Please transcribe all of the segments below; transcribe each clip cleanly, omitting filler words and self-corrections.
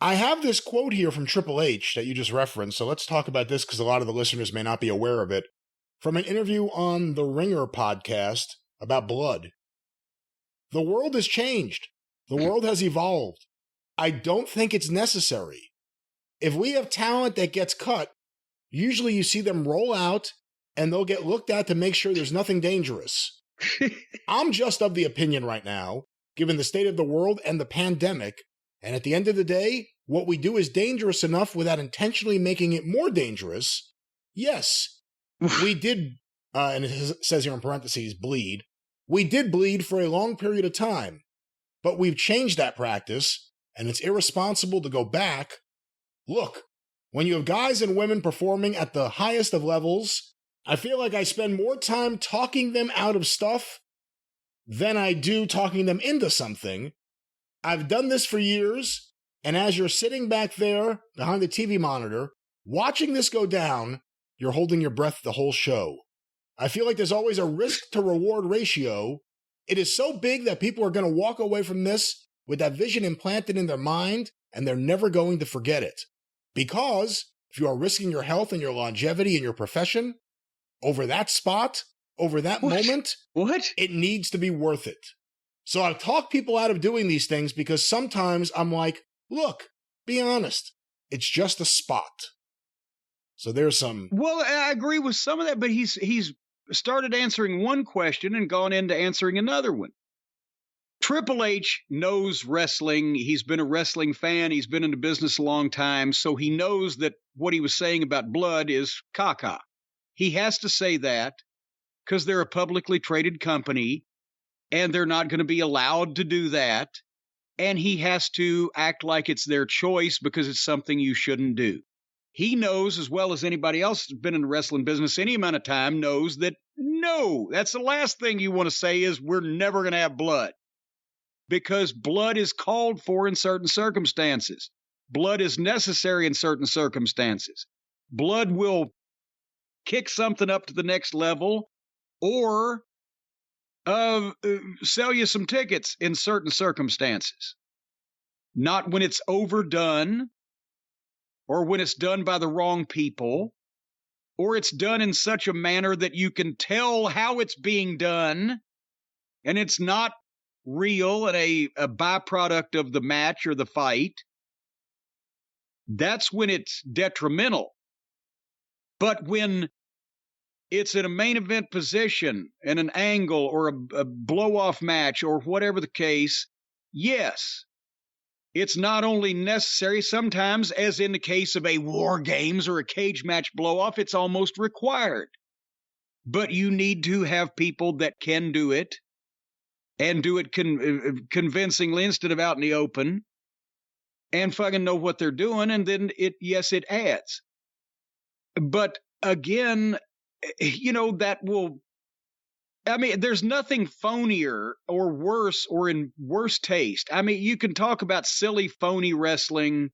I have this quote here from Triple H that you just referenced, so let's talk about this because a lot of the listeners may not be aware of it. From an interview on the Ringer podcast about blood. The world has changed. The world has evolved. I don't think it's necessary. If we have talent that gets cut, usually you see them roll out and they'll get looked at to make sure there's nothing dangerous. I'm just of the opinion right now, given the state of the world and the pandemic, and at the end of the day, what we do is dangerous enough without intentionally making it more dangerous. Yes, we did, and it says here in parentheses, bleed. We did bleed for a long period of time, but we've changed that practice, and it's irresponsible to go back. Look, when you have guys and women performing at the highest of levels, I feel like I spend more time talking them out of stuff than I do talking them into something. I've done this for years, and as you're sitting back there behind the TV monitor, watching this go down, you're holding your breath the whole show. I feel like there's always a risk to reward ratio. It is so big that people are going to walk away from this with that vision implanted in their mind, and they're never going to forget it. Because if you are risking your health and your longevity in your profession over that spot, over that moment, it needs to be worth it. So I've talked people out of doing these things because sometimes I'm like, look, be honest, it's just a spot. So there's some... Well, I agree with some of that, but he's started answering one question and gone into answering another one. Triple H knows wrestling. He's been a wrestling fan. He's been in the business a long time, so he knows that what he was saying about blood is caca. He has to say that because they're a publicly traded company, and they're not going to be allowed to do that. And he has to act like it's their choice because it's something you shouldn't do. He knows as well as anybody else who's been in the wrestling business any amount of time knows that no, that's the last thing you want to say is we're never going to have blood. Because blood is called for in certain circumstances. Blood is necessary in certain circumstances. Blood will kick something up to the next level or sell you some tickets in certain circumstances. Not when it's overdone or when it's done by the wrong people or it's done in such a manner that you can tell how it's being done and it's not real and a byproduct of the match or the fight. That's when it's detrimental. But when it's in a main event position and an angle or a blow-off match or whatever the case, yes, it's not only necessary, sometimes, as in the case of a War Games or a cage match blow-off, it's almost required. But you need to have people that can do it and do it convincingly instead of out in the open and fucking know what they're doing, and then it adds. But again, that will, there's nothing phonier or worse or in worse taste. You can talk about silly, phony wrestling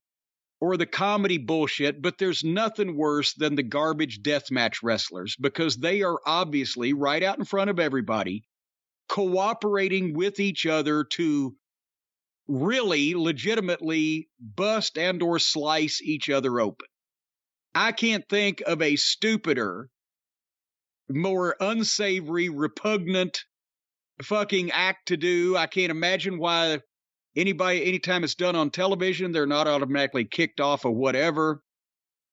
or the comedy bullshit, but there's nothing worse than the garbage deathmatch wrestlers because they are obviously right out in front of everybody cooperating with each other to really legitimately bust and or slice each other open. I can't think of a stupider, more unsavory, repugnant fucking act to do. I can't imagine why anybody, anytime it's done on television, they're not automatically kicked off or whatever.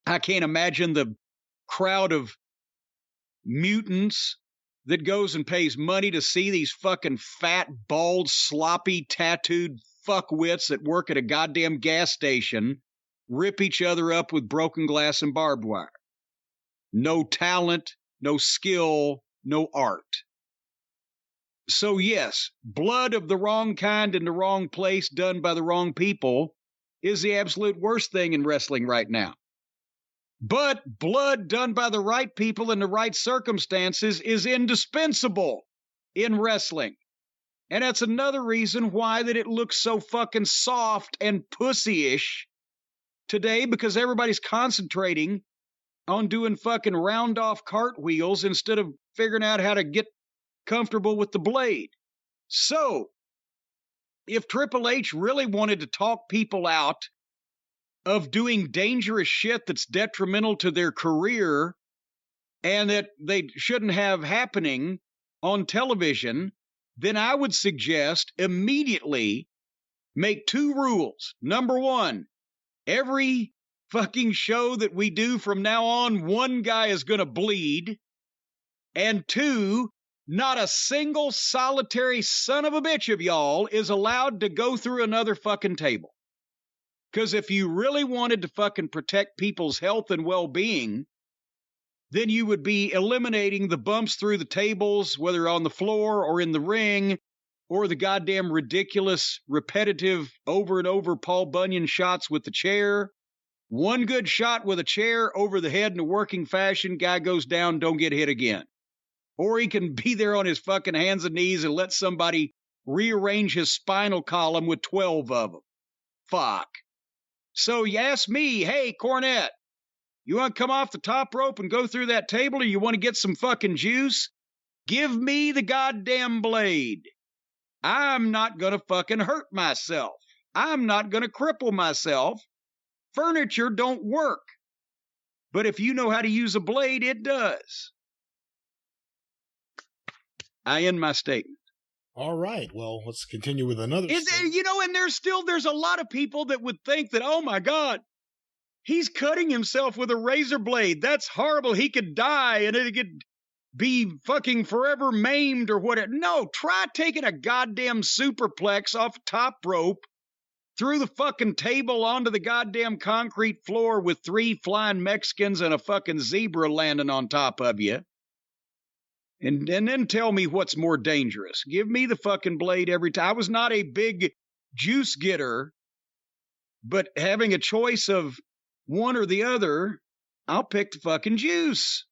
I can't imagine the crowd of mutants that goes and pays money to see these fucking fat, bald, sloppy, tattooed fuckwits that work at a goddamn gas station rip each other up with broken glass and barbed wire. No talent, no skill, no art. So yes, blood of the wrong kind in the wrong place done by the wrong people is the absolute worst thing in wrestling right now. But blood done by the right people in the right circumstances is indispensable in wrestling. And that's another reason why that it looks so fucking soft and pussy-ish today, because everybody's concentrating on doing fucking round-off cartwheels instead of figuring out how to get comfortable with the blade. So, if Triple H really wanted to talk people out of doing dangerous shit that's detrimental to their career and that they shouldn't have happening on television, then I would suggest immediately make 2 rules. Number 1, every fucking show that we do from now on, one guy is going to bleed. And 2, not a single solitary son of a bitch of y'all is allowed to go through another fucking table. Because if you really wanted to fucking protect people's health and well-being, then you would be eliminating the bumps through the tables, whether on the floor or in the ring, or the goddamn ridiculous, repetitive, over and over Paul Bunyan shots with the chair. One good shot with a chair over the head in a working fashion, guy goes down, don't get hit again. Or he can be there on his fucking hands and knees and let somebody rearrange his spinal column with 12 of them. Fuck. So you ask me, hey, Cornette, you want to come off the top rope and go through that table, or you want to get some fucking juice? Give me the goddamn blade. I'm not going to fucking hurt myself. I'm not going to cripple myself. Furniture don't work. But if you know how to use a blade, it does. I end my statement. All right. Well, let's continue with another. And there's a lot of people that would think that, oh my God, he's cutting himself with a razor blade. That's horrible. He could die and it could be fucking forever maimed or whatever. No, try taking a goddamn superplex off a top rope through the fucking table onto the goddamn concrete floor with 3 flying Mexicans and a fucking zebra landing on top of you. And then tell me what's more dangerous. Give me the fucking blade every time. I was not a big juice getter, but having a choice of one or the other, I'll pick the fucking juice.